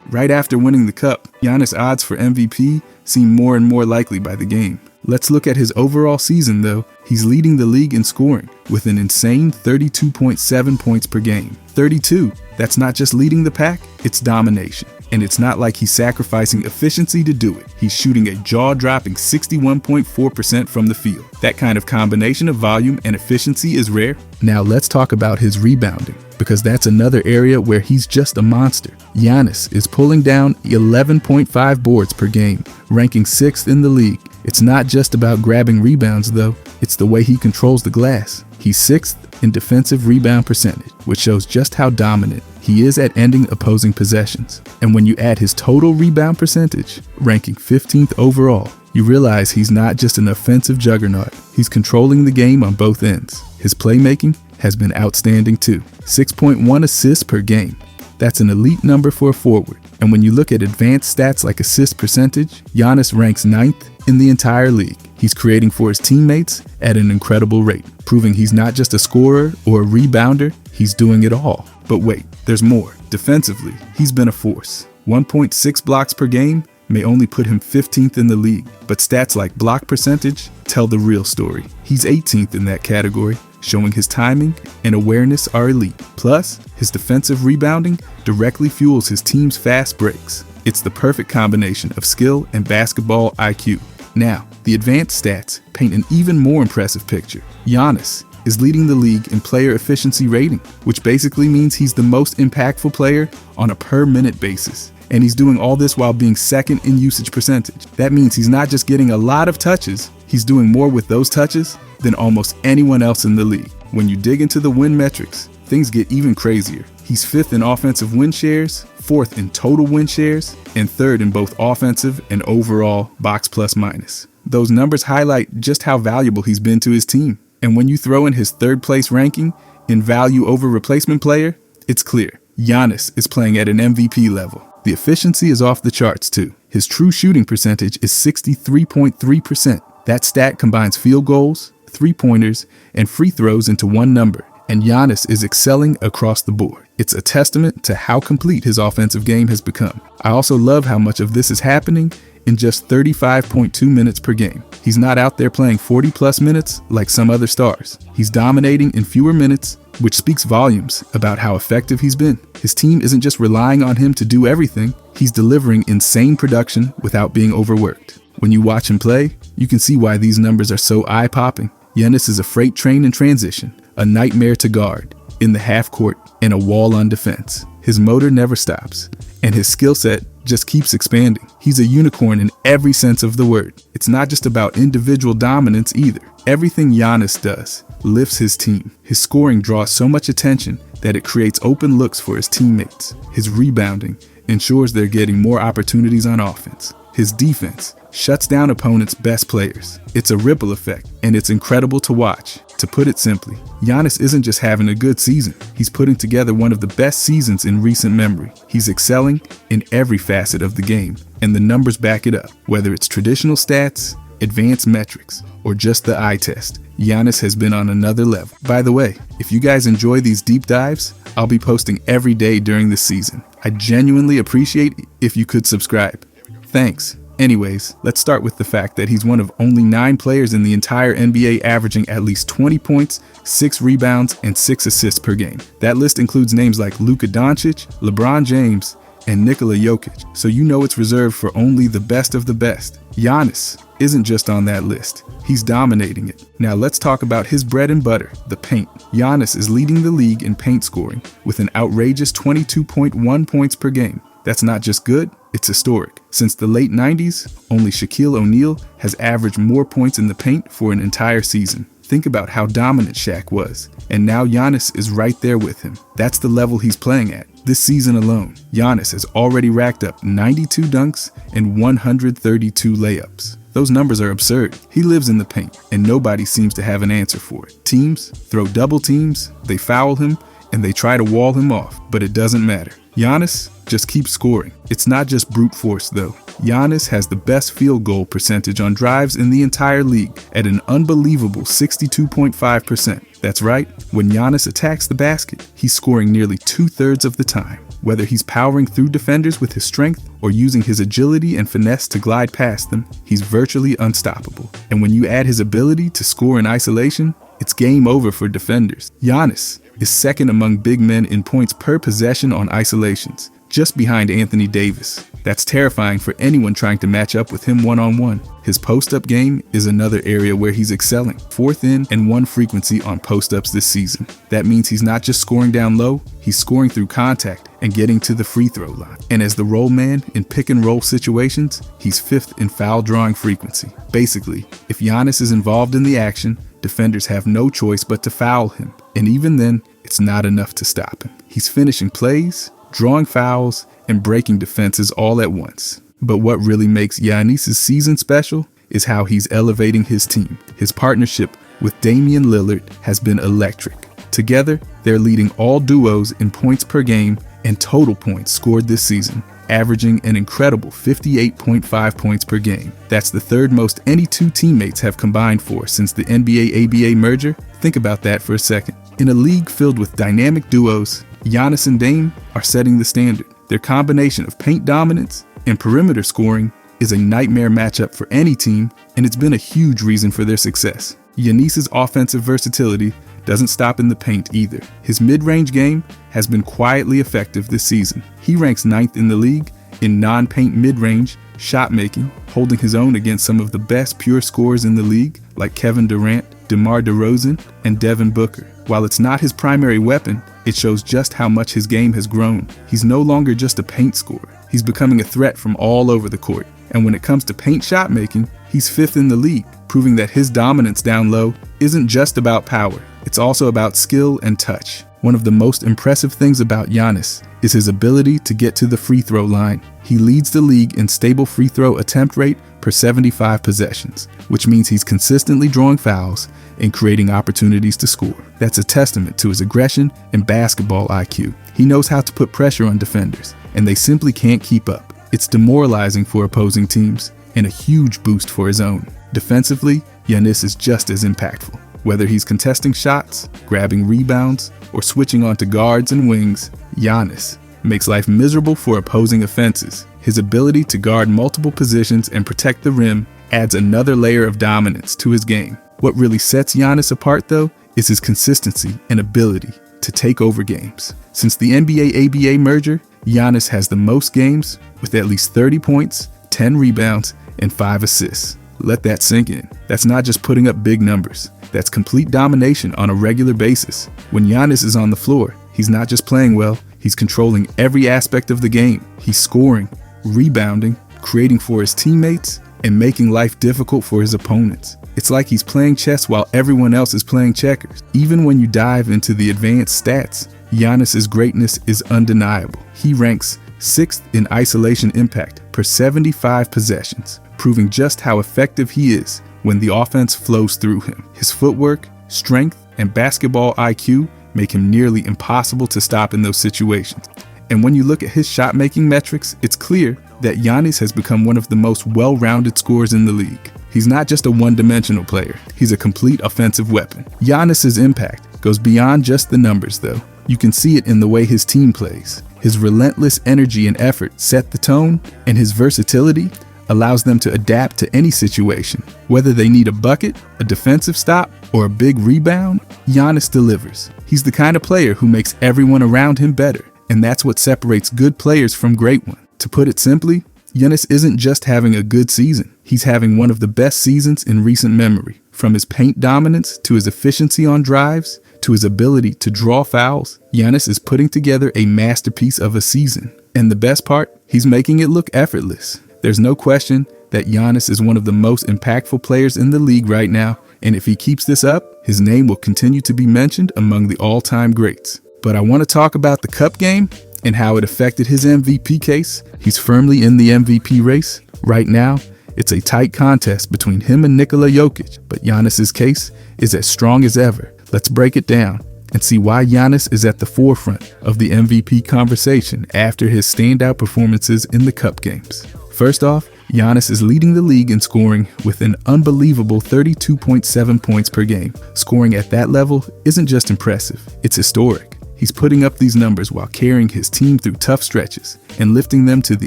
Right after winning the cup, Giannis' odds for MVP seem more and more likely by the game. Let's look at his overall season though. He's leading the league in scoring with an insane 32.7 points per game. 32. That's not just leading the pack, it's domination. And it's not like he's sacrificing efficiency to do it. He's shooting a jaw-dropping 61.4% from the field. That kind of combination of volume and efficiency is rare. Now let's talk about his rebounding, because that's another area where he's just a monster. Giannis is pulling down 11.5 boards per game, ranking 6th in the league. It's not just about grabbing rebounds though, it's the way he controls the glass. He's 6th in defensive rebound percentage, which shows just how dominant he is at ending opposing possessions. And when you add his total rebound percentage, ranking 15th overall, you realize he's not just an offensive juggernaut, he's controlling the game on both ends. His playmaking has been outstanding too. 6.1 assists per game. That's an elite number for a forward. And when you look at advanced stats like assist percentage, Giannis ranks 9th in the entire league. He's creating for his teammates at an incredible rate, proving he's not just a scorer or a rebounder, he's doing it all. But wait, there's more. Defensively, he's been a force. 1.6 blocks per game may only put him 15th in the league, but stats like block percentage tell the real story. He's 18th in that category, showing his timing and awareness are elite. Plus, his defensive rebounding directly fuels his team's fast breaks. It's the perfect combination of skill and basketball IQ. Now, the advanced stats paint an even more impressive picture. Giannis is leading the league in player efficiency rating, which basically means he's the most impactful player on a per-minute basis. And he's doing all this while being 2nd in usage percentage. That means he's not just getting a lot of touches, he's doing more with those touches than almost anyone else in the league. When you dig into the win metrics, things get even crazier. He's 5th in offensive win shares, 4th in total win shares, and 3rd in both offensive and overall box plus minus. Those numbers highlight just how valuable he's been to his team. And when you throw in his 3rd place ranking in value over replacement player, it's clear. Giannis is playing at an MVP level. The efficiency is off the charts too. His true shooting percentage is 63.3%. That stat combines field goals, three-pointers, and free throws into one number, and Giannis is excelling across the board. It's a testament to how complete his offensive game has become. I also love how much of this is happening in just 35.2 minutes per game. He's not out there playing 40-plus minutes like some other stars. He's dominating in fewer minutes, which speaks volumes about how effective he's been. His team isn't just relying on him to do everything, he's delivering insane production without being overworked. When you watch him play, you can see why these numbers are so eye-popping. Giannis is a freight train in transition, a nightmare to guard, in the half court, and a wall on defense. His motor never stops, and his skill set just keeps expanding. He's a unicorn in every sense of the word. It's not just about individual dominance either. Everything Giannis does lifts his team. His scoring draws so much attention that it creates open looks for his teammates. His rebounding ensures they're getting more opportunities on offense. His defense shuts down opponents' best players. It's a ripple effect, and it's incredible to watch. To put it simply, Giannis isn't just having a good season. He's putting together one of the best seasons in recent memory. He's excelling in every facet of the game, and the numbers back it up. Whether it's traditional stats, advanced metrics, or just the eye test, Giannis has been on another level. By the way, if you guys enjoy these deep dives, I'll be posting every day during this season. I genuinely appreciate if you could subscribe. Thanks. Anyways, let's start with the fact that he's one of only 9 players in the entire NBA averaging at least 20 points, 6 rebounds, and 6 assists per game. That list includes names like Luka Doncic, LeBron James, and Nikola Jokic, so you know it's reserved for only the best of the best. Giannis isn't just on that list, he's dominating it. Now let's talk about his bread and butter, the paint. Giannis is leading the league in paint scoring with an outrageous 22.1 points per game. That's not just good, it's historic. Since the late 90s, only Shaquille O'Neal has averaged more points in the paint for an entire season. Think about how dominant Shaq was, and now Giannis is right there with him. That's the level he's playing at. This season alone, Giannis has already racked up 92 dunks and 132 layups. Those numbers are absurd. He lives in the paint, and nobody seems to have an answer for it. Teams throw double teams, they foul him, and they try to wall him off, but it doesn't matter. Giannis just keeps scoring. It's not just brute force though. Giannis has the best field goal percentage on drives in the entire league at an unbelievable 62.5%. That's right, when Giannis attacks the basket, he's scoring nearly 2/3 of the time. Whether he's powering through defenders with his strength or using his agility and finesse to glide past them, he's virtually unstoppable. And when you add his ability to score in isolation, it's game over for defenders. Giannis is second among big men in points per possession on isolations, just behind Anthony Davis. That's terrifying for anyone trying to match up with him one-on-one. His post-up game is another area where he's excelling. 4th in and 1 frequency on post-ups this season. That means he's not just scoring down low, he's scoring through contact and getting to the free throw line. And as the roll man in pick and roll situations, he's 5th in foul drawing frequency. Basically, if Giannis is involved in the action, defenders have no choice but to foul him. And even then, it's not enough to stop him. He's finishing plays, drawing fouls, and breaking defenses all at once. But what really makes Giannis' season special is how he's elevating his team. His partnership with Damian Lillard has been electric. Together, they're leading all duos in points per game and total points scored this season, averaging an incredible 58.5 points per game. That's the 3rd most any two teammates have combined for since the NBA-ABA merger. Think about that for a second. In a league filled with dynamic duos, Giannis and Dame are setting the standard. Their combination of paint dominance and perimeter scoring is a nightmare matchup for any team, and it's been a huge reason for their success. Giannis' offensive versatility doesn't stop in the paint either. His mid-range game has been quietly effective this season. He ranks 9th in the league in non-paint mid-range shot making, holding his own against some of the best pure scorers in the league like Kevin Durant, DeMar DeRozan, and Devin Booker. While it's not his primary weapon, it shows just how much his game has grown. He's no longer just a paint scorer. He's becoming a threat from all over the court. And when it comes to paint shot making, he's 5th in the league, proving that his dominance down low isn't just about power. It's also about skill and touch. One of the most impressive things about Giannis is his ability to get to the free throw line. He leads the league in stable free throw attempt rate per 75 possessions, which means he's consistently drawing fouls and creating opportunities to score. That's a testament to his aggression and basketball IQ. He knows how to put pressure on defenders, and they simply can't keep up. It's demoralizing for opposing teams and a huge boost for his own. Defensively, Giannis is just as impactful. Whether he's contesting shots, grabbing rebounds, or switching onto guards and wings, Giannis makes life miserable for opposing offenses. His ability to guard multiple positions and protect the rim adds another layer of dominance to his game. What really sets Giannis apart, though, is his consistency and ability to take over games. Since the NBA-ABA merger, Giannis has the most games with at least 30 points, 10 rebounds, and 5 assists. Let that sink in. That's not just putting up big numbers. That's complete domination on a regular basis. When Giannis is on the floor, he's not just playing well, he's controlling every aspect of the game. He's scoring, rebounding, creating for his teammates, and making life difficult for his opponents. It's like he's playing chess while everyone else is playing checkers. Even when you dive into the advanced stats, Giannis' greatness is undeniable. He ranks 6th in isolation impact per 75 possessions, proving just how effective he is when the offense flows through him. His footwork, strength, and basketball IQ make him nearly impossible to stop in those situations. And when you look at his shot-making metrics, it's clear that Giannis has become one of the most well-rounded scorers in the league. He's not just a one-dimensional player, he's a complete offensive weapon. Giannis' impact goes beyond just the numbers, though. You can see it in the way his team plays. His relentless energy and effort set the tone, and his versatility allows them to adapt to any situation. Whether they need a bucket, a defensive stop, or a big rebound, Giannis delivers. He's the kind of player who makes everyone around him better, and that's what separates good players from great ones. To put it simply, Giannis isn't just having a good season. He's having one of the best seasons in recent memory. From his paint dominance to his efficiency on drives to his ability to draw fouls, Giannis is putting together a masterpiece of a season. And the best part, he's making it look effortless. There's no question that Giannis is one of the most impactful players in the league right now, and if he keeps this up, his name will continue to be mentioned among the all-time greats. But I want to talk about the Cup game and how it affected his MVP case. He's firmly in the MVP race. Right now, it's a tight contest between him and Nikola Jokic, but Giannis' case is as strong as ever. Let's break it down and see why Giannis is at the forefront of the MVP conversation after his standout performances in the Cup games. First off, Giannis is leading the league in scoring with an unbelievable 32.7 points per game. Scoring at that level isn't just impressive, it's historic. He's putting up these numbers while carrying his team through tough stretches and lifting them to the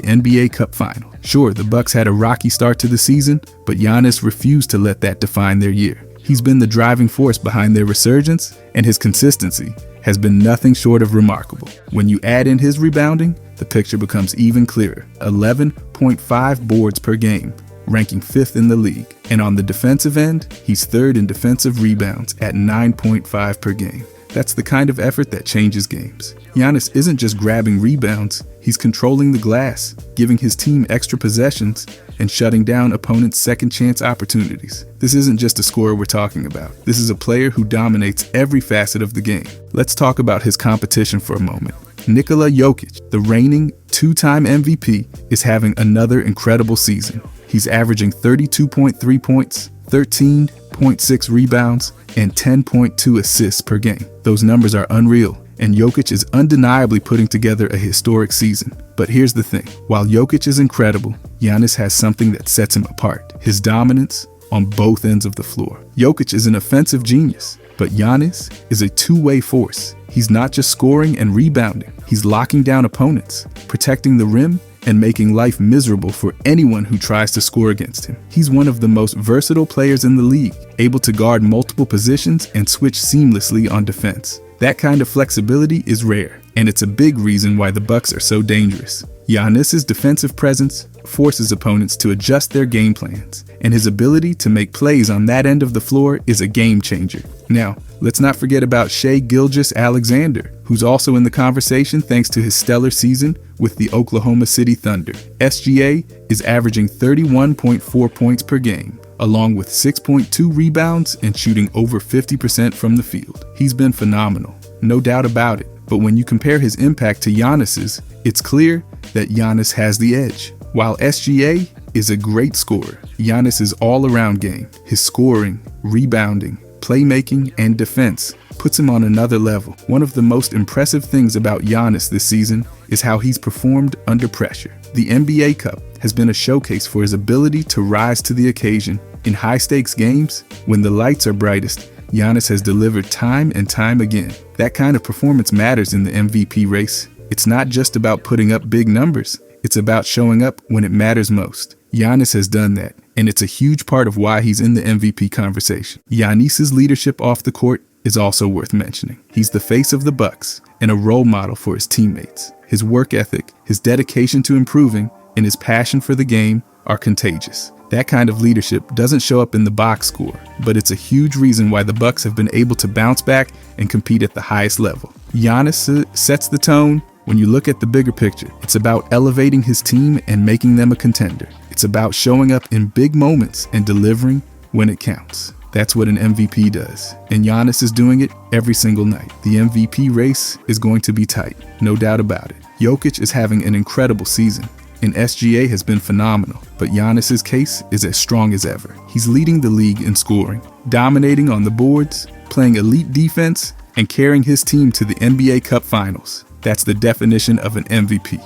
NBA Cup final. Sure, the Bucks had a rocky start to the season, but Giannis refused to let that define their year. He's been the driving force behind their resurgence, and his consistency has been nothing short of remarkable. When you add in his rebounding, the picture becomes even clearer. 11.5 boards per game, ranking 5th in the league. And on the defensive end, he's 3rd in defensive rebounds at 9.5 per game. That's the kind of effort that changes games. Giannis isn't just grabbing rebounds, he's controlling the glass, giving his team extra possessions, and shutting down opponents' second chance opportunities. This isn't just a scorer we're talking about. This is a player who dominates every facet of the game. Let's talk about his competition for a moment. Nikola Jokic, the reigning 2-time MVP, is having another incredible season. He's averaging 32.3 points, 13.6 rebounds, and 10.2 assists per game. Those numbers are unreal, and Jokic is undeniably putting together a historic season. But here's the thing, while Jokic is incredible, Giannis has something that sets him apart: his dominance on both ends of the floor. Jokic is an offensive genius, but Giannis is a two-way force. He's not just scoring and rebounding, he's locking down opponents, protecting the rim, and making life miserable for anyone who tries to score against him. He's one of the most versatile players in the league, able to guard multiple positions and switch seamlessly on defense. That kind of flexibility is rare, and it's a big reason why the Bucks are so dangerous. Giannis's defensive presence forces opponents to adjust their game plans, and his ability to make plays on that end of the floor is a game changer. Now, let's not forget about Shai Gilgeous-Alexander, who's also in the conversation thanks to his stellar season with the Oklahoma City Thunder. SGA is averaging 31.4 points per game, along with 6.2 rebounds and shooting over 50% from the field. He's been phenomenal, no doubt about it. But when you compare his impact to Giannis's, it's clear that Giannis has the edge. While SGA is a great scorer, Giannis's all-around game, his scoring, rebounding, playmaking, and defense puts him on another level. One of the most impressive things about Giannis this season is how he's performed under pressure. The NBA Cup has been a showcase for his ability to rise to the occasion. In high-stakes games, when the lights are brightest, Giannis has delivered time and time again. That kind of performance matters in the MVP race. It's not just about putting up big numbers, it's about showing up when it matters most. Giannis has done that, and it's a huge part of why he's in the MVP conversation. Giannis's leadership off the court is also worth mentioning. He's the face of the Bucks and a role model for his teammates. His work ethic, his dedication to improving, and his passion for the game are contagious. That kind of leadership doesn't show up in the box score, but it's a huge reason why the Bucks have been able to bounce back and compete at the highest level. Giannis sets the tone. When you look at the bigger picture, it's about elevating his team and making them a contender. It's about showing up in big moments and delivering when it counts. That's what an MVP does, and Giannis is doing it every single night. The MVP race is going to be tight, no doubt about it. Jokic is having an incredible season, and SGA has been phenomenal, but Giannis's case is as strong as ever. He's leading the league in scoring, dominating on the boards, playing elite defense, and carrying his team to the NBA Cup Finals. That's the definition of an MVP.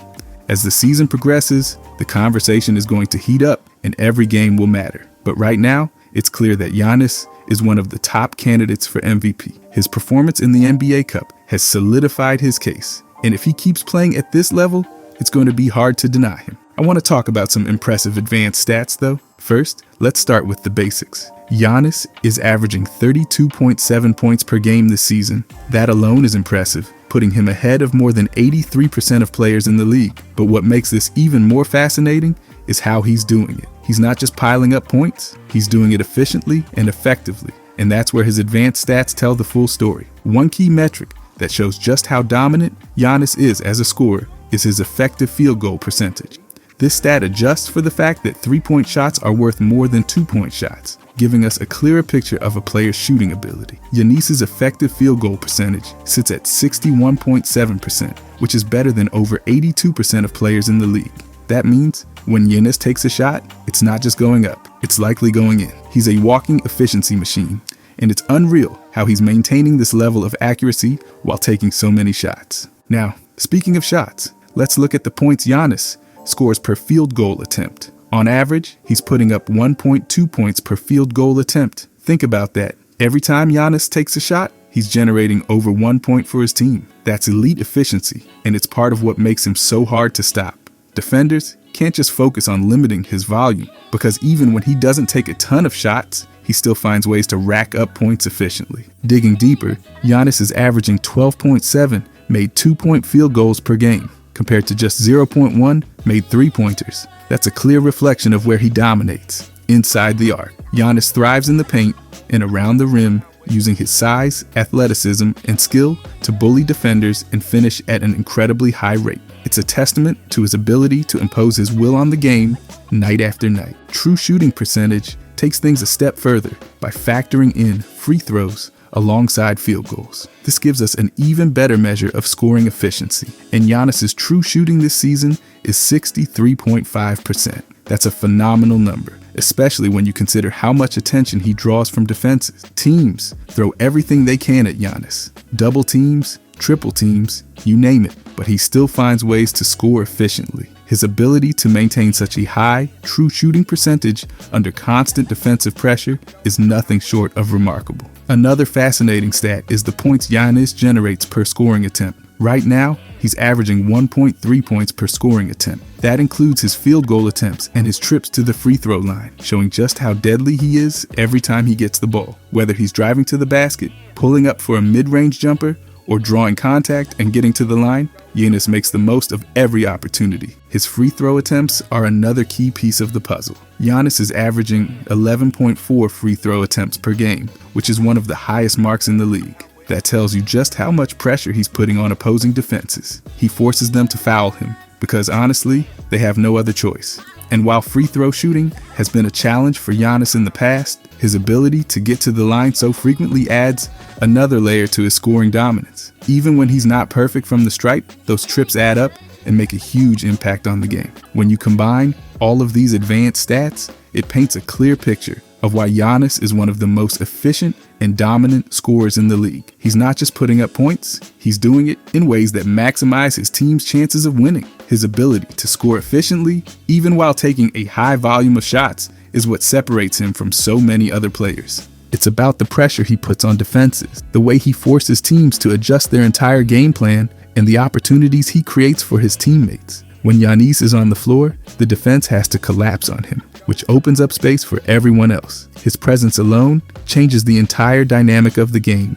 As the season progresses, the conversation is going to heat up and every game will matter. But right now, it's clear that Giannis is one of the top candidates for MVP. His performance in the NBA Cup has solidified his case, and if he keeps playing at this level, it's going to be hard to deny him. I want to talk about some impressive advanced stats though. First, let's start with the basics. Giannis is averaging 32.7 points per game this season. That alone is impressive, putting him ahead of more than 83% of players in the league. But what makes this even more fascinating is how he's doing it. He's not just piling up points, he's doing it efficiently and effectively. And that's where his advanced stats tell the full story. One key metric that shows just how dominant Giannis is as a scorer is his effective field goal percentage. This stat adjusts for the fact that 3-point shots are worth more than 2-point shots, giving us a clearer picture of a player's shooting ability. Giannis's effective field goal percentage sits at 61.7%, which is better than over 82% of players in the league. That means when Giannis takes a shot, it's not just going up, it's likely going in. He's a walking efficiency machine, and it's unreal how he's maintaining this level of accuracy while taking so many shots. Now, speaking of shots, let's look at the points Giannis scores per field goal attempt. On average, he's putting up 1.2 points per field goal attempt. Think about that. Every time Giannis takes a shot, he's generating over 1 point for his team. That's elite efficiency, and it's part of what makes him so hard to stop. Defenders can't just focus on limiting his volume, because even when he doesn't take a ton of shots, he still finds ways to rack up points efficiently. Digging deeper, Giannis is averaging 12.7 made 2-point field goals per game, compared to just 0.1 made 3-pointers. That's a clear reflection of where he dominates. Inside the arc, Giannis thrives in the paint and around the rim, using his size, athleticism, and skill to bully defenders and finish at an incredibly high rate. It's a testament to his ability to impose his will on the game night after night. True shooting percentage takes things a step further by factoring in free throws alongside field goals. This gives us an even better measure of scoring efficiency, and Giannis's true shooting this season is 63.5%. That's a phenomenal number, especially when you consider how much attention he draws from defenses. Teams throw everything they can at Giannis. Double teams, triple teams, you name it, but he still finds ways to score efficiently. His ability to maintain such a high, true shooting percentage under constant defensive pressure is nothing short of remarkable. Another fascinating stat is the points Giannis generates per scoring attempt. Right now, he's averaging 1.3 points per scoring attempt. That includes his field goal attempts and his trips to the free throw line, showing just how deadly he is every time he gets the ball. Whether he's driving to the basket, pulling up for a mid-range jumper, or drawing contact and getting to the line, Giannis makes the most of every opportunity. His free throw attempts are another key piece of the puzzle. Giannis is averaging 11.4 free throw attempts per game, which is one of the highest marks in the league. That tells you just how much pressure he's putting on opposing defenses. He forces them to foul him, because honestly, they have no other choice. And while free throw shooting has been a challenge for Giannis in the past, his ability to get to the line so frequently adds another layer to his scoring dominance. Even when he's not perfect from the stripe, those trips add up and make a huge impact on the game. When you combine all of these advanced stats, it paints a clear picture of why Giannis is one of the most efficient and dominant scorers in the league. He's not just putting up points, he's doing it in ways that maximize his team's chances of winning. His ability to score efficiently, even while taking a high volume of shots, is what separates him from so many other players. It's about the pressure he puts on defenses, the way he forces teams to adjust their entire game plan, and the opportunities he creates for his teammates. When Giannis is on the floor, the defense has to collapse on him, which opens up space for everyone else. His presence alone changes the entire dynamic of the game,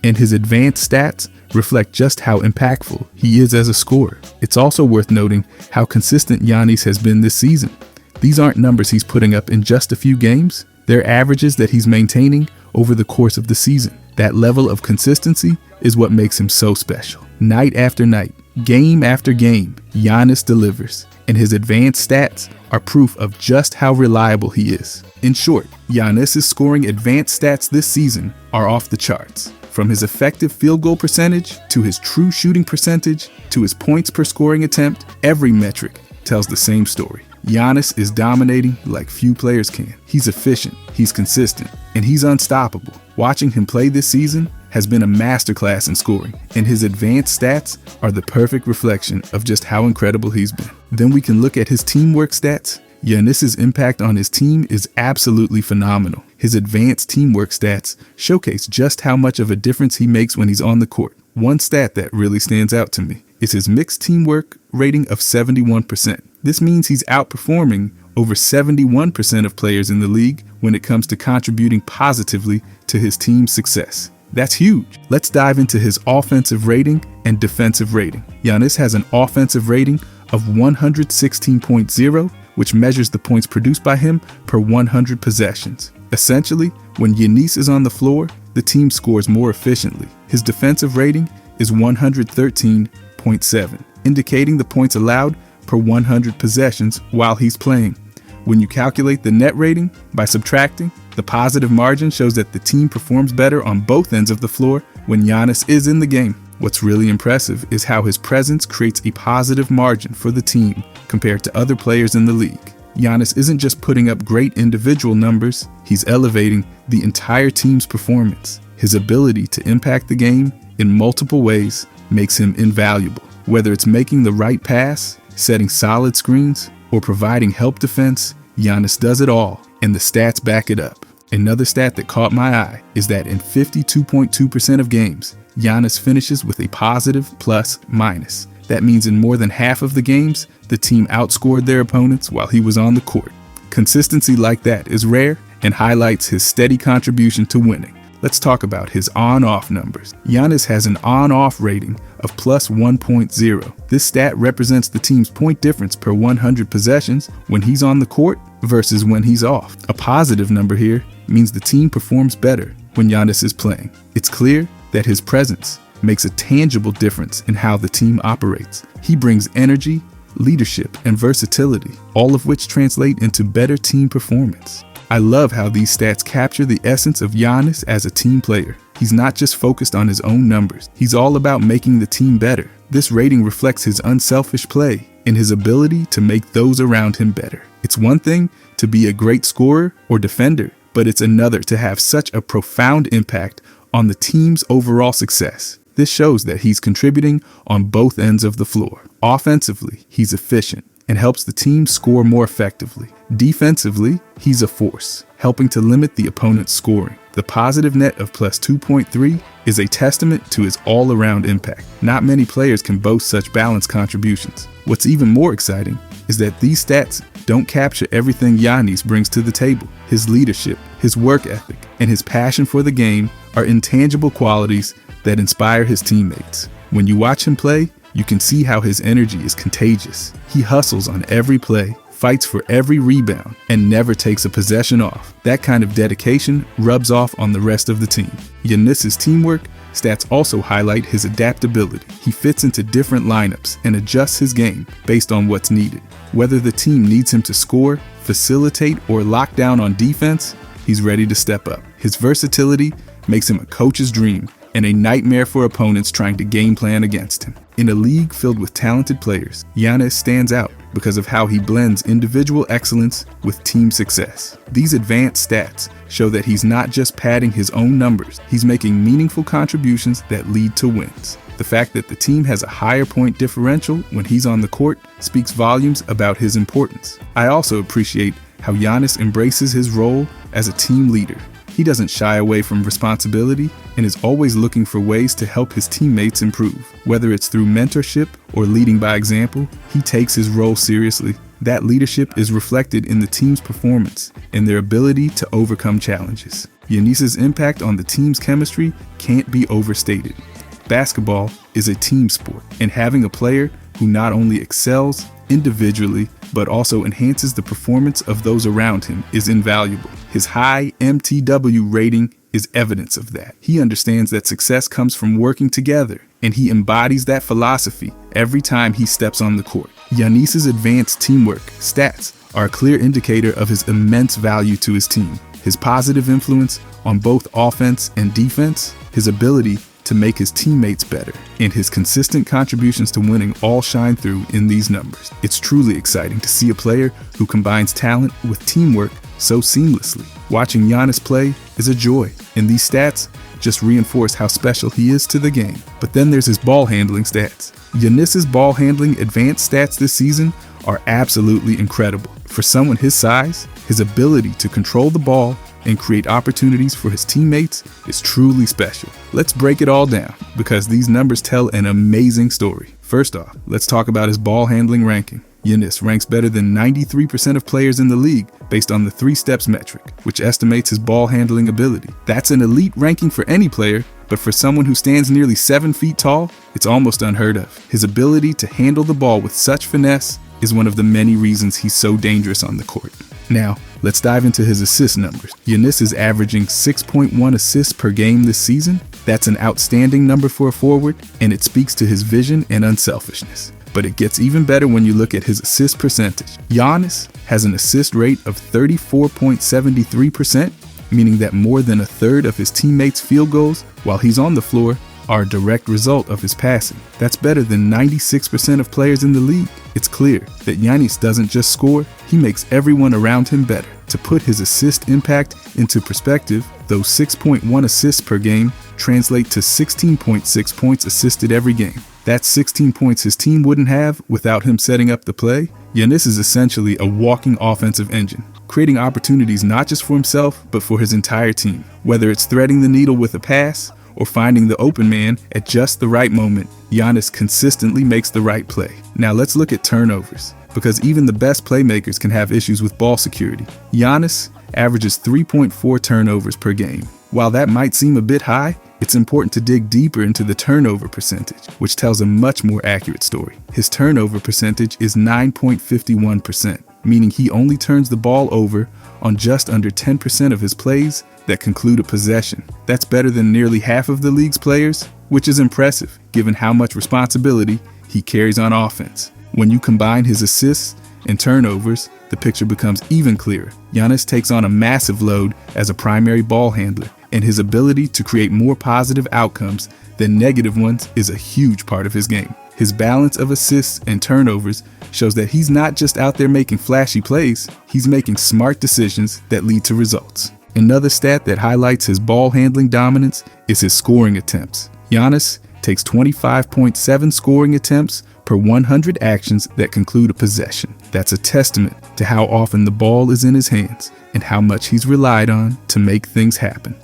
and his advanced stats reflect just how impactful he is as a scorer. It's also worth noting how consistent Giannis has been this season. These aren't numbers he's putting up in just a few games, they're averages that he's maintaining over the course of the season. That level of consistency is what makes him so special. Night after night, game after game, Giannis delivers, and his advanced stats are proof of just how reliable he is. In short, Giannis's scoring advanced stats this season are off the charts. From his effective field goal percentage, to his true shooting percentage, to his points per scoring attempt, every metric tells the same story. Giannis is dominating like few players can. He's efficient, he's consistent, and he's unstoppable. Watching him play this season has been a masterclass in scoring, and his advanced stats are the perfect reflection of just how incredible he's been. Then we can look at his teamwork stats. Giannis's impact on his team is absolutely phenomenal. His advanced teamwork stats showcase just how much of a difference he makes when he's on the court. One stat that really stands out to me is his mixed teamwork rating of 71%. This means he's outperforming over 71% of players in the league when it comes to contributing positively to his team's success. That's huge. Let's dive into his offensive rating and defensive rating. Giannis has an offensive rating of 116.0, which measures the points produced by him per 100 possessions. Essentially, when Giannis is on the floor, the team scores more efficiently. His defensive rating is 113.7, indicating the points allowed per 100 possessions while he's playing. When you calculate the net rating by subtracting, the positive margin shows that the team performs better on both ends of the floor when Giannis is in the game. What's really impressive is how his presence creates a positive margin for the team compared to other players in the league. Giannis isn't just putting up great individual numbers, he's elevating the entire team's performance. His ability to impact the game in multiple ways makes him invaluable. Whether it's making the right pass, setting solid screens, or providing help defense, Giannis does it all, and the stats back it up. Another stat that caught my eye is that in 52.2% of games, Giannis finishes with a positive plus-minus. That means in more than half of the games, the team outscored their opponents while he was on the court. Consistency like that is rare and highlights his steady contribution to winning. Let's talk about his on-off numbers. Giannis has an on-off rating of plus 1.0. This stat represents the team's point difference per 100 possessions when he's on the court versus when he's off. A positive number here means the team performs better when Giannis is playing. It's clear that his presence makes a tangible difference in how the team operates. He brings energy, leadership, and versatility, all of which translate into better team performance. I love how these stats capture the essence of Giannis as a team player. He's not just focused on his own numbers. He's all about making the team better. This rating reflects his unselfish play and his ability to make those around him better. It's one thing to be a great scorer or defender, but it's another to have such a profound impact on the team's overall success. This shows that he's contributing on both ends of the floor. Offensively, he's efficient and helps the team score more effectively. Defensively, he's a force, helping to limit the opponent's scoring. The positive net of plus 2.3 is a testament to his all-around impact. Not many players can boast such balanced contributions. What's even more exciting is that these stats don't capture everything Giannis brings to the table. His leadership, his work ethic, and his passion for the game are intangible qualities that inspire his teammates. When you watch him play, you can see how his energy is contagious. He hustles on every play, fights for every rebound, and never takes a possession off. That kind of dedication rubs off on the rest of the team. Giannis's teamwork stats also highlight his adaptability. He fits into different lineups and adjusts his game based on what's needed. Whether the team needs him to score, facilitate, or lock down on defense, he's ready to step up. His versatility makes him a coach's dream and a nightmare for opponents trying to game plan against him. In a league filled with talented players, Giannis stands out because of how he blends individual excellence with team success. These advanced stats show that he's not just padding his own numbers, he's making meaningful contributions that lead to wins. The fact that the team has a higher point differential when he's on the court speaks volumes about his importance. I also appreciate how Giannis embraces his role as a team leader. He doesn't shy away from responsibility and is always looking for ways to help his teammates improve. Whether it's through mentorship or leading by example, he takes his role seriously. That leadership is reflected in the team's performance and their ability to overcome challenges. Giannis's impact on the team's chemistry can't be overstated. Basketball is a team sport, and having a player who not only excels individually, but also enhances the performance of those around him is invaluable. His high MTW rating is evidence of that. He understands that success comes from working together, and he embodies that philosophy every time he steps on the court. Giannis's advanced teamwork stats are a clear indicator of his immense value to his team. His positive influence on both offense and defense, his ability to make his teammates better, and his consistent contributions to winning all shine through in these numbers. It's truly exciting to see a player who combines talent with teamwork so seamlessly. Watching Giannis play is a joy, and these stats just reinforce how special he is to the game. But then there's his ball handling stats. Giannis's ball handling advanced stats this season are absolutely incredible. For someone his size, his ability to control the ball and create opportunities for his teammates is truly special. Let's break it all down because these numbers tell an amazing story. First off, let's talk about his ball handling ranking. Giannis ranks better than 93% of players in the league based on the 3 steps metric, which estimates his ball handling ability. That's an elite ranking for any player, but for someone who stands nearly 7 feet tall, it's almost unheard of. His ability to handle the ball with such finesse is one of the many reasons he's so dangerous on the court. Now, let's dive into his assist numbers. Giannis is averaging 6.1 assists per game this season. That's an outstanding number for a forward, and it speaks to his vision and unselfishness. But it gets even better when you look at his assist percentage. Giannis has an assist rate of 34.73%, meaning that more than a third of his teammates' field goals while he's on the floor are a direct result of his passing. That's better than 96% of players in the league. It's clear that Giannis doesn't just score, he makes everyone around him better. To put his assist impact into perspective, those 6.1 assists per game translate to 16.6 points assisted every game. That's 16 points his team wouldn't have without him setting up the play. Giannis is essentially a walking offensive engine, creating opportunities not just for himself, but for his entire team. Whether it's threading the needle with a pass or finding the open man at just the right moment, Giannis consistently makes the right play. Now let's look at turnovers, because even the best playmakers can have issues with ball security. Giannis averages 3.4 turnovers per game. While that might seem a bit high, it's important to dig deeper into the turnover percentage, which tells a much more accurate story. His turnover percentage is 9.51%, meaning he only turns the ball over on just under 10% of his plays that conclude a possession. That's better than nearly half of the league's players, which is impressive given how much responsibility he carries on offense. When you combine his assists and turnovers, the picture becomes even clearer. Giannis takes on a massive load as a primary ball handler, and his ability to create more positive outcomes than negative ones is a huge part of his game. His balance of assists and turnovers shows that he's not just out there making flashy plays, he's making smart decisions that lead to results. Another stat that highlights his ball handling dominance is his scoring attempts. Giannis takes 25.7 scoring attempts per 100 actions that conclude a possession. That's a testament to how often the ball is in his hands and how much he's relied on to make things happen.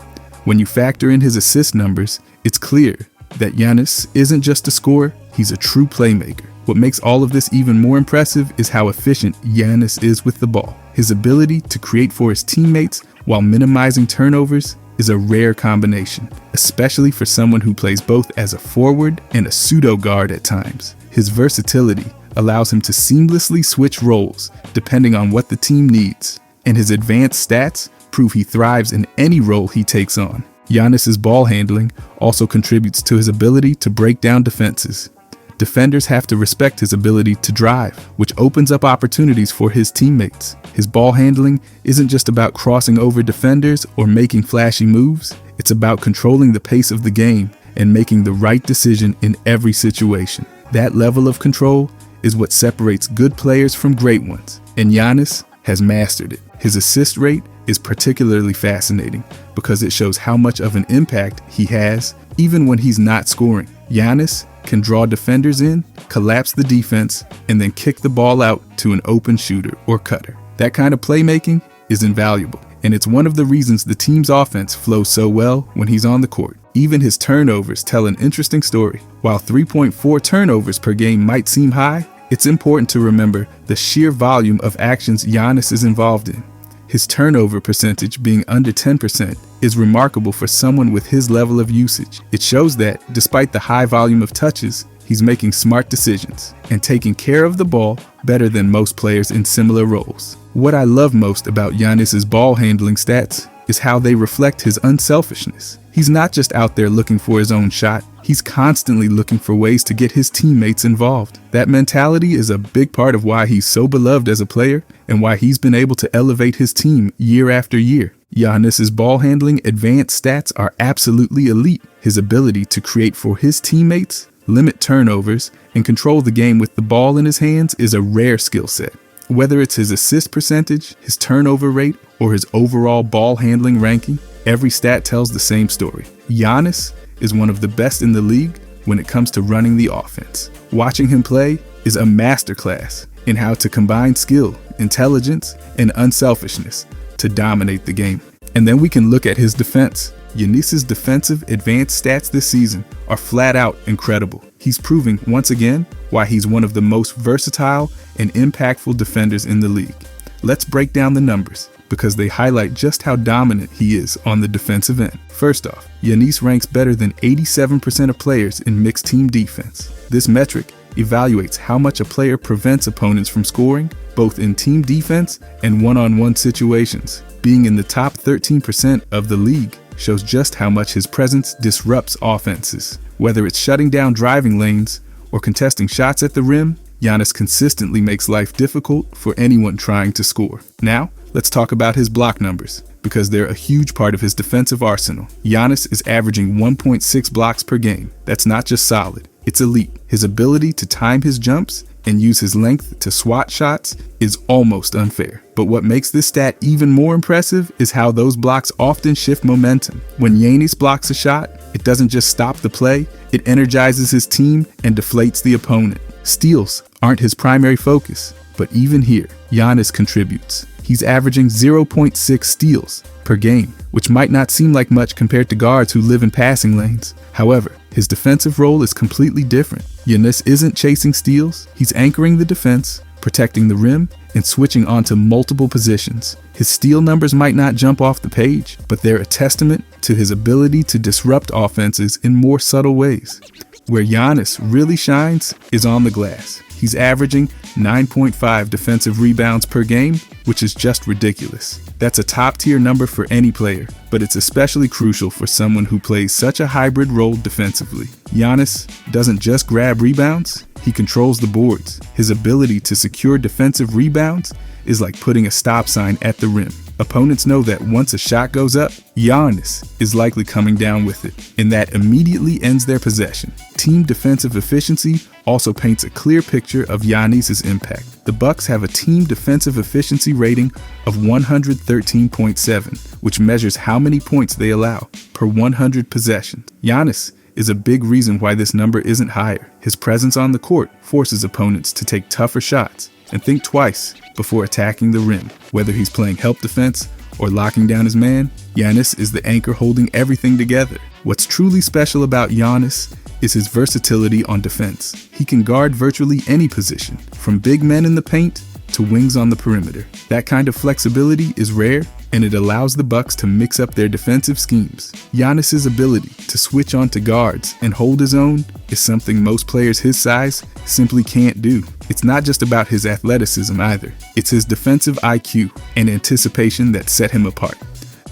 When you factor in his assist numbers, it's clear that Giannis isn't just a scorer, he's a true playmaker. What makes all of this even more impressive is how efficient Giannis is with the ball. His ability to create for his teammates while minimizing turnovers is a rare combination, especially for someone who plays both as a forward and a pseudo guard at times. His versatility allows him to seamlessly switch roles depending on what the team needs, and his advanced stats prove he thrives in any role he takes on. Giannis's ball handling also contributes to his ability to break down defenses. Defenders have to respect his ability to drive, which opens up opportunities for his teammates. His ball handling isn't just about crossing over defenders or making flashy moves, it's about controlling the pace of the game and making the right decision in every situation. That level of control is what separates good players from great ones, and Giannis has mastered it. His assist rate is particularly fascinating because it shows how much of an impact he has even when he's not scoring. Giannis can draw defenders in, collapse the defense, and then kick the ball out to an open shooter or cutter. That kind of playmaking is invaluable, and it's one of the reasons the team's offense flows so well when he's on the court. Even his turnovers tell an interesting story. While 3.4 turnovers per game might seem high, it's important to remember the sheer volume of actions Giannis is involved in. His turnover percentage being under 10% is remarkable for someone with his level of usage. It shows that, despite the high volume of touches, he's making smart decisions and taking care of the ball better than most players in similar roles. What I love most about Giannis's ball handling stats is how they reflect his unselfishness. He's not just out there looking for his own shot, he's constantly looking for ways to get his teammates involved. That mentality is a big part of why he's so beloved as a player and why he's been able to elevate his team year after year. Giannis's ball handling advanced stats are absolutely elite. His ability to create for his teammates, limit turnovers, and control the game with the ball in his hands is a rare skill set. Whether it's his assist percentage, his turnover rate, or his overall ball handling ranking, every stat tells the same story. Giannis is one of the best in the league when it comes to running the offense. Watching him play is a masterclass in how to combine skill, intelligence, and unselfishness to dominate the game. And then we can look at his defense. Giannis's defensive advanced stats this season are flat out incredible. He's proving once again why he's one of the most versatile and impactful defenders in the league. Let's break down the numbers, because they highlight just how dominant he is on the defensive end. First off, Giannis ranks better than 87% of players in mixed team defense. This metric evaluates how much a player prevents opponents from scoring, both in team defense and one-on-one situations. Being in the top 13% of the league shows just how much his presence disrupts offenses. Whether it's shutting down driving lanes or contesting shots at the rim, Giannis consistently makes life difficult for anyone trying to score. Now, let's talk about his block numbers, because they're a huge part of his defensive arsenal. Giannis is averaging 1.6 blocks per game. That's not just solid, it's elite. His ability to time his jumps and use his length to swat shots is almost unfair. But what makes this stat even more impressive is how those blocks often shift momentum. When Giannis blocks a shot, it doesn't just stop the play, it energizes his team and deflates the opponent. Steals aren't his primary focus, but even here, Giannis contributes. He's averaging 0.6 steals per game, which might not seem like much compared to guards who live in passing lanes. However, his defensive role is completely different. Giannis isn't chasing steals, he's anchoring the defense, protecting the rim, and switching onto multiple positions. His steal numbers might not jump off the page, but they're a testament to his ability to disrupt offenses in more subtle ways. Where Giannis really shines is on the glass. He's averaging 9.5 defensive rebounds per game, which is just ridiculous. That's a top-tier number for any player, but it's especially crucial for someone who plays such a hybrid role defensively. Giannis doesn't just grab rebounds, he controls the boards. His ability to secure defensive rebounds is like putting a stop sign at the rim. Opponents know that once a shot goes up, Giannis is likely coming down with it, and that immediately ends their possession. Team defensive efficiency also paints a clear picture of Giannis's impact. The Bucks have a team defensive efficiency rating of 113.7, which measures how many points they allow per 100 possessions. Giannis is a big reason why this number isn't higher. His presence on the court forces opponents to take tougher shots and think twice before attacking the rim. Whether he's playing help defense or locking down his man, Giannis is the anchor holding everything together. What's truly special about Giannis is his versatility on defense. He can guard virtually any position, from big men in the paint to wings on the perimeter. That kind of flexibility is rare, and it allows the Bucks to mix up their defensive schemes. Giannis's ability to switch onto guards and hold his own is something most players his size simply can't do. It's not just about his athleticism either. It's his defensive IQ and anticipation that set him apart.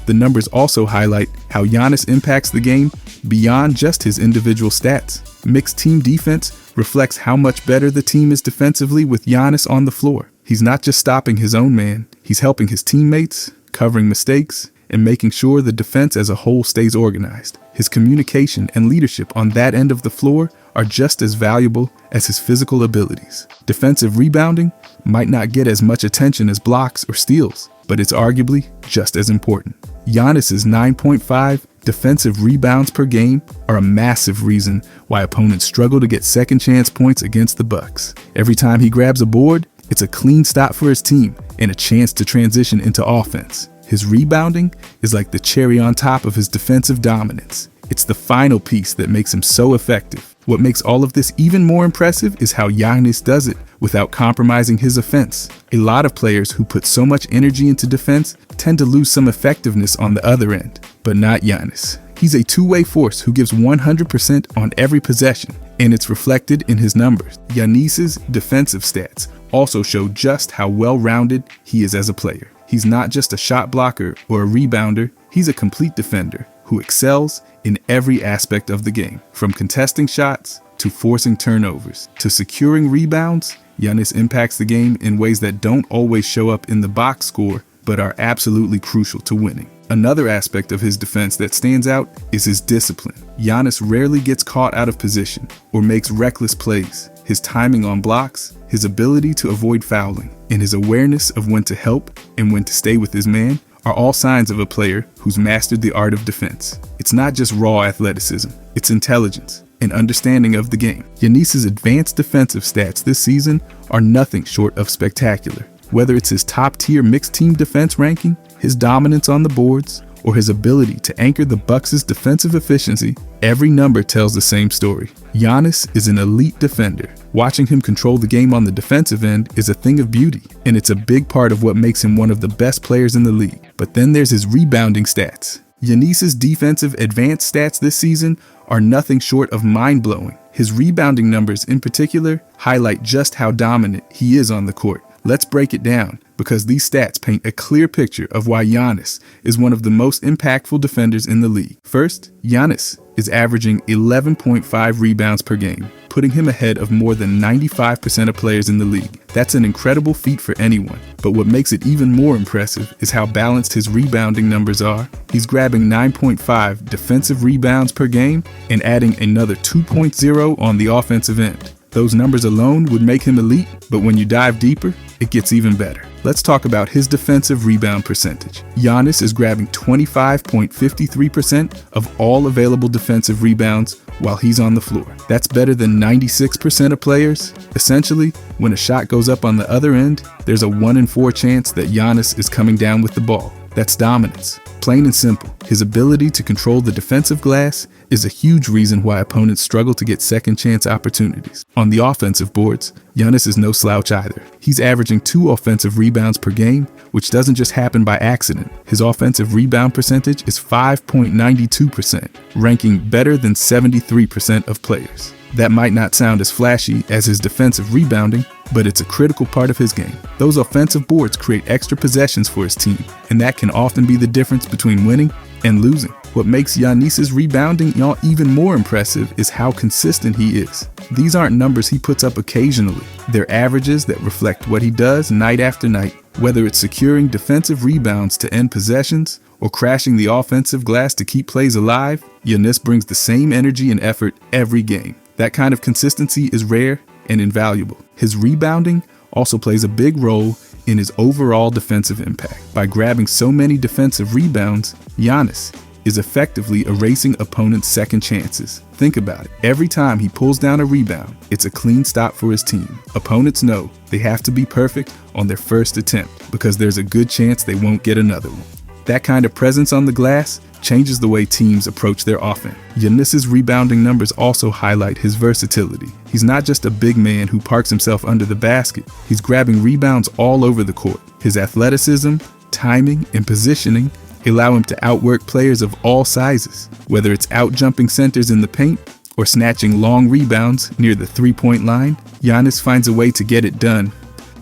The numbers also highlight how Giannis impacts the game beyond just his individual stats. Mixed team defense reflects how much better the team is defensively with Giannis on the floor. He's not just stopping his own man, he's helping his teammates, covering mistakes, and making sure the defense as a whole stays organized. His communication and leadership on that end of the floor are just as valuable as his physical abilities. Defensive rebounding might not get as much attention as blocks or steals, but it's arguably just as important. Giannis's 9.5 defensive rebounds per game are a massive reason why opponents struggle to get second chance points against the Bucks. Every time he grabs a board, it's a clean stop for his team and a chance to transition into offense. His rebounding is like the cherry on top of his defensive dominance. It's the final piece that makes him so effective. What makes all of this even more impressive is how Giannis does it without compromising his offense. A lot of players who put so much energy into defense tend to lose some effectiveness on the other end, but not Giannis. He's a two-way force who gives 100% on every possession, and it's reflected in his numbers. Giannis's defensive stats also show just how well-rounded he is as a player. He's not just a shot blocker or a rebounder, he's a complete defender who excels in every aspect of the game. From contesting shots to forcing turnovers to securing rebounds, Giannis impacts the game in ways that don't always show up in the box score, but are absolutely crucial to winning. Another aspect of his defense that stands out is his discipline. Giannis rarely gets caught out of position or makes reckless plays. His timing on blocks, his ability to avoid fouling, and his awareness of when to help and when to stay with his man are all signs of a player who's mastered the art of defense. It's not just raw athleticism, it's intelligence and understanding of the game. Giannis's advanced defensive stats this season are nothing short of spectacular. Whether it's his top-tier mixed team defense ranking, his dominance on the boards, or his ability to anchor the Bucks' defensive efficiency, every number tells the same story. Giannis is an elite defender. Watching him control the game on the defensive end is a thing of beauty, and it's a big part of what makes him one of the best players in the league. But then there's his rebounding stats. Giannis's defensive advanced stats this season are nothing short of mind-blowing. His rebounding numbers in particular highlight just how dominant he is on the court. Let's break it down, because these stats paint a clear picture of why Giannis is one of the most impactful defenders in the league. First, Giannis is averaging 11.5 rebounds per game, putting him ahead of more than 95% of players in the league. That's an incredible feat for anyone. But what makes it even more impressive is how balanced his rebounding numbers are. He's grabbing 9.5 defensive rebounds per game and adding another 2.0 on the offensive end. Those numbers alone would make him elite, but when you dive deeper, it gets even better. Let's talk about his defensive rebound percentage. Giannis is grabbing 25.53% of all available defensive rebounds while he's on the floor. That's better than 96% of players. Essentially, when a shot goes up on the other end, there's a 1 in 4 chance that Giannis is coming down with the ball. That's dominance. Plain and simple. His ability to control the defensive glass is a huge reason why opponents struggle to get second chance opportunities. On the offensive boards, Giannis is no slouch either. He's averaging 2 offensive rebounds per game, which doesn't just happen by accident. His offensive rebound percentage is 5.92%, ranking better than 73% of players. That might not sound as flashy as his defensive rebounding, but it's a critical part of his game. Those offensive boards create extra possessions for his team, and that can often be the difference between winning and losing. What makes Giannis's rebounding even more impressive is how consistent he is. These aren't numbers he puts up occasionally. They're averages that reflect what he does night after night. Whether it's securing defensive rebounds to end possessions or crashing the offensive glass to keep plays alive, Giannis brings the same energy and effort every game. That kind of consistency is rare and invaluable. His rebounding also plays a big role in his overall defensive impact. By grabbing so many defensive rebounds, Giannis is effectively erasing opponents' second chances. Think about it. Every time he pulls down a rebound, it's a clean stop for his team. Opponents know they have to be perfect on their first attempt because there's a good chance they won't get another one. That kind of presence on the glass changes the way teams approach their offense. Giannis's rebounding numbers also highlight his versatility. He's not just a big man who parks himself under the basket. He's grabbing rebounds all over the court. His athleticism, timing, and positioning allow him to outwork players of all sizes, whether it's out-jumping centers in the paint or snatching long rebounds near the three-point line. Giannis finds a way to get it done.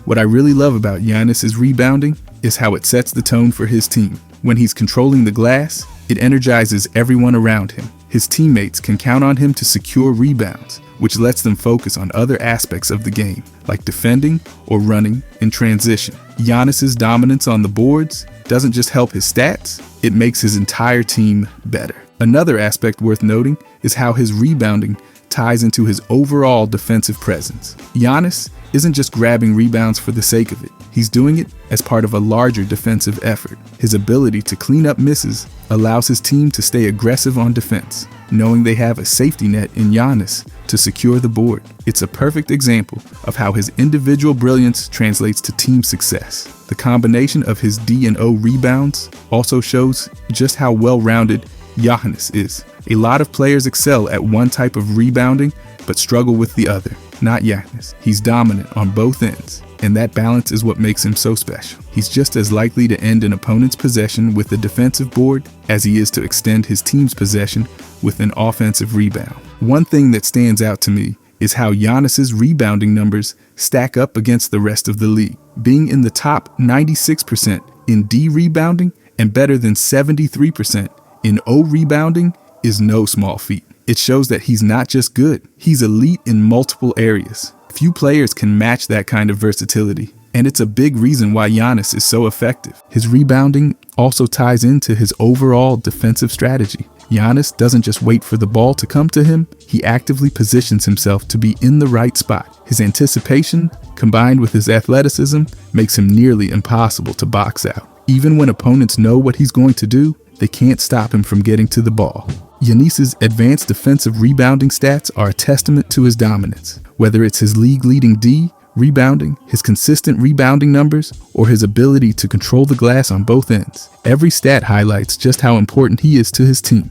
What I really love about Giannis's rebounding is how it sets the tone for his team. When he's controlling the glass, it energizes everyone around him. His teammates can count on him to secure rebounds, which lets them focus on other aspects of the game, like defending or running in transition. Giannis's dominance on the boards doesn't just help his stats, it makes his entire team better. Another aspect worth noting is how his rebounding ties into his overall defensive presence. Giannis isn't just grabbing rebounds for the sake of it. He's doing it as part of a larger defensive effort. His ability to clean up misses allows his team to stay aggressive on defense, knowing they have a safety net in Giannis to secure the board. It's a perfect example of how his individual brilliance translates to team success. The combination of his D and O rebounds also shows just how well-rounded Giannis is. A lot of players excel at one type of rebounding, but struggle with the other. Not Giannis. He's dominant on both ends, and that balance is what makes him so special. He's just as likely to end an opponent's possession with a defensive board as he is to extend his team's possession with an offensive rebound. One thing that stands out to me is how Giannis's rebounding numbers stack up against the rest of the league. Being in the top 96% in D rebounding and better than 73% in O rebounding is no small feat. It shows that he's not just good, he's elite in multiple areas. Few players can match that kind of versatility, and it's a big reason why Giannis is so effective. His rebounding also ties into his overall defensive strategy. Giannis doesn't just wait for the ball to come to him, he actively positions himself to be in the right spot. His anticipation, combined with his athleticism, makes him nearly impossible to box out. Even when opponents know what he's going to do, they can't stop him from getting to the ball. Giannis's advanced defensive rebounding stats are a testament to his dominance. Whether it's his league-leading D, rebounding, his consistent rebounding numbers, or his ability to control the glass on both ends, every stat highlights just how important he is to his team.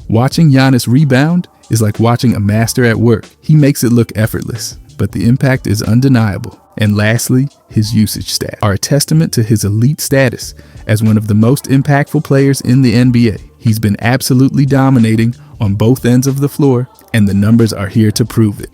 Watching Giannis rebound is like watching a master at work. He makes it look effortless, but the impact is undeniable. And lastly, his usage stats are a testament to his elite status as one of the most impactful players in the NBA. He's been absolutely dominating on both ends of the floor, and the numbers are here to prove it.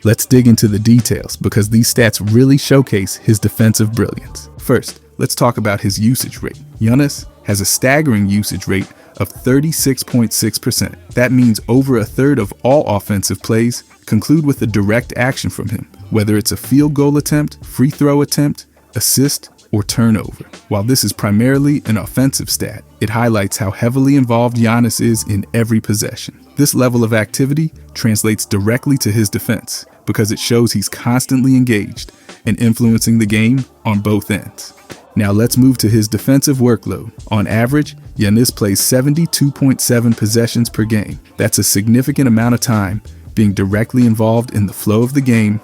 Let's dig into the details because these stats really showcase his defensive brilliance. First, let's talk about his usage rate. Giannis has a staggering usage rate of 36.6%. That means over a third of all offensive plays conclude with a direct action from him, whether it's a field goal attempt, free throw attempt, assist, or turnover. While this is primarily an offensive stat, it highlights how heavily involved Giannis is in every possession. This level of activity translates directly to his defense, because it shows he's constantly engaged and influencing the game on both ends. Now let's move to his defensive workload. On average, Giannis plays 72.7 possessions per game. That's a significant amount of time being directly involved in the flow of the game,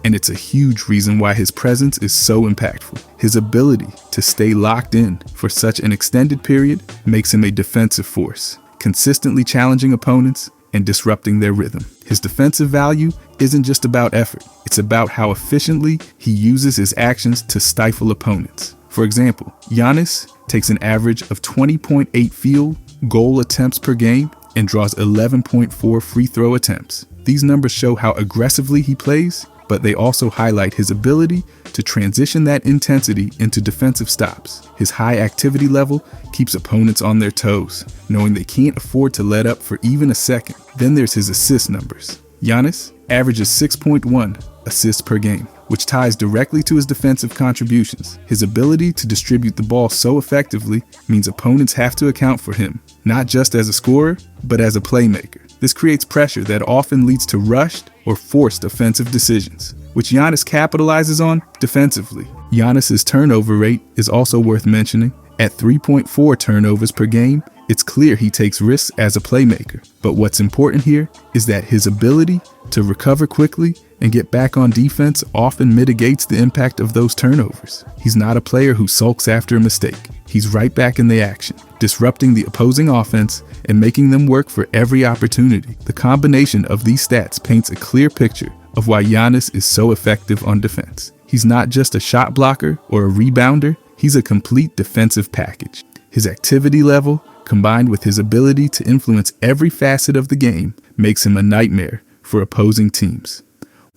and it's a huge reason why his presence is so impactful. His ability to stay locked in for such an extended period makes him a defensive force, consistently challenging opponents and disrupting their rhythm. His defensive value isn't just about effort, it's about how efficiently he uses his actions to stifle opponents. For example, Giannis takes an average of 20.8 field goal attempts per game and draws 11.4 free throw attempts. These numbers show how aggressively he plays, but they also highlight his ability to transition that intensity into defensive stops. His high activity level keeps opponents on their toes, knowing they can't afford to let up for even a second. Then there's his assist numbers. Giannis averages 6.1 assists per game, which ties directly to his defensive contributions. His ability to distribute the ball so effectively means opponents have to account for him, not just as a scorer, but as a playmaker. This creates pressure that often leads to rushed or forced offensive decisions, which Giannis capitalizes on defensively. Giannis's turnover rate is also worth mentioning. At 3.4 turnovers per game, it's clear he takes risks as a playmaker. But what's important here is that his ability to recover quickly and get back on defense often mitigates the impact of those turnovers. He's not a player who sulks after a mistake. He's right back in the action, disrupting the opposing offense and making them work for every opportunity. The combination of these stats paints a clear picture of why Giannis is so effective on defense. He's not just a shot blocker or a rebounder, he's a complete defensive package. His activity level, combined with his ability to influence every facet of the game, makes him a nightmare for opposing teams.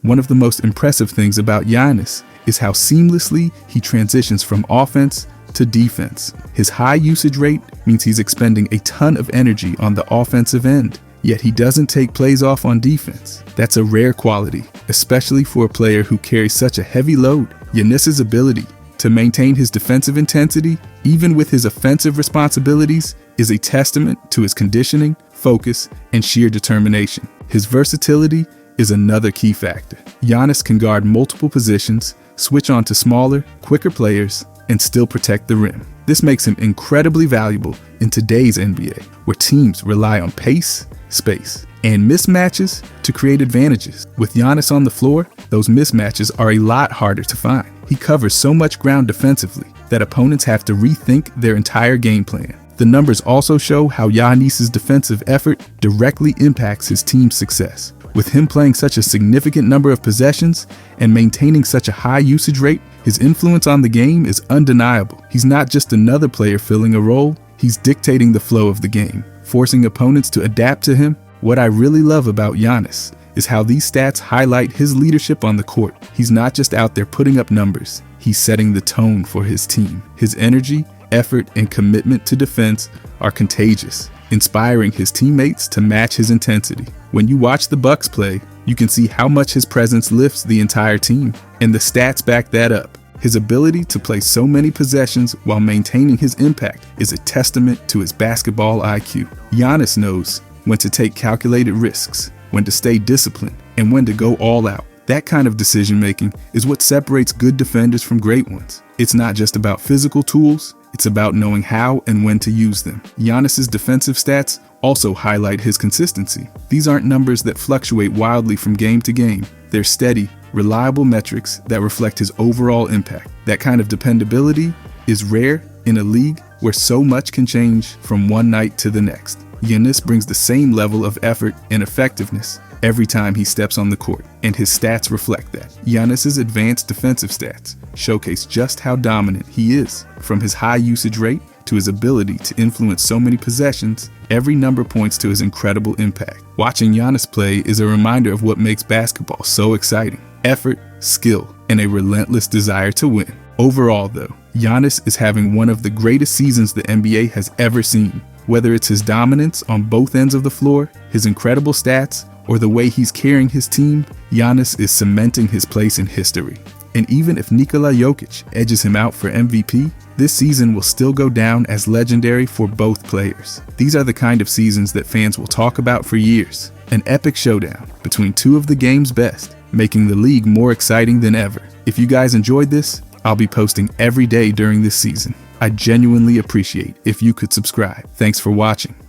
One of the most impressive things about Giannis is how seamlessly he transitions from offense to defense. His high usage rate means he's expending a ton of energy on the offensive end, yet he doesn't take plays off on defense. That's a rare quality, especially for a player who carries such a heavy load. Giannis's ability to maintain his defensive intensity, even with his offensive responsibilities, is a testament to his conditioning, focus, and sheer determination. His versatility is another key factor. Giannis can guard multiple positions, switch on to smaller, quicker players, and still protect the rim. This makes him incredibly valuable in today's NBA, where teams rely on pace, space, and mismatches to create advantages. With Giannis on the floor, those mismatches are a lot harder to find. He covers so much ground defensively that opponents have to rethink their entire game plan. The numbers also show how Giannis's defensive effort directly impacts his team's success. With him playing such a significant number of possessions and maintaining such a high usage rate, his influence on the game is undeniable. He's not just another player filling a role, he's dictating the flow of the game, forcing opponents to adapt to him. What I really love about Giannis is how these stats highlight his leadership on the court. He's not just out there putting up numbers, he's setting the tone for his team. His energy, effort, and commitment to defense are contagious, inspiring his teammates to match his intensity. When you watch the Bucks play, you can see how much his presence lifts the entire team, and the stats back that up. His ability to play so many possessions while maintaining his impact is a testament to his basketball IQ. Giannis knows when to take calculated risks, when to stay disciplined, and when to go all out. That kind of decision making is what separates good defenders from great ones. It's not just about physical tools, it's about knowing how and when to use them. Giannis's defensive stats also highlight his consistency. These aren't numbers that fluctuate wildly from game to game. They're steady, reliable metrics that reflect his overall impact. That kind of dependability is rare in a league where so much can change from one night to the next. Giannis brings the same level of effort and effectiveness every time he steps on the court, and his stats reflect that. Giannis's advanced defensive stats showcase just how dominant he is. From his high usage rate to his ability to influence so many possessions, every number points to his incredible impact. Watching Giannis play is a reminder of what makes basketball so exciting: effort, skill, and a relentless desire to win. Overall, though, Giannis is having one of the greatest seasons the NBA has ever seen. Whether it's his dominance on both ends of the floor, his incredible stats, or the way he's carrying his team, Giannis is cementing his place in history. And even if Nikola Jokic edges him out for MVP, this season will still go down as legendary for both players. These are the kind of seasons that fans will talk about for years. An epic showdown between two of the game's best, making the league more exciting than ever. If you guys enjoyed this, I'll be posting every day during this season. I genuinely appreciate if you could subscribe. Thanks for watching.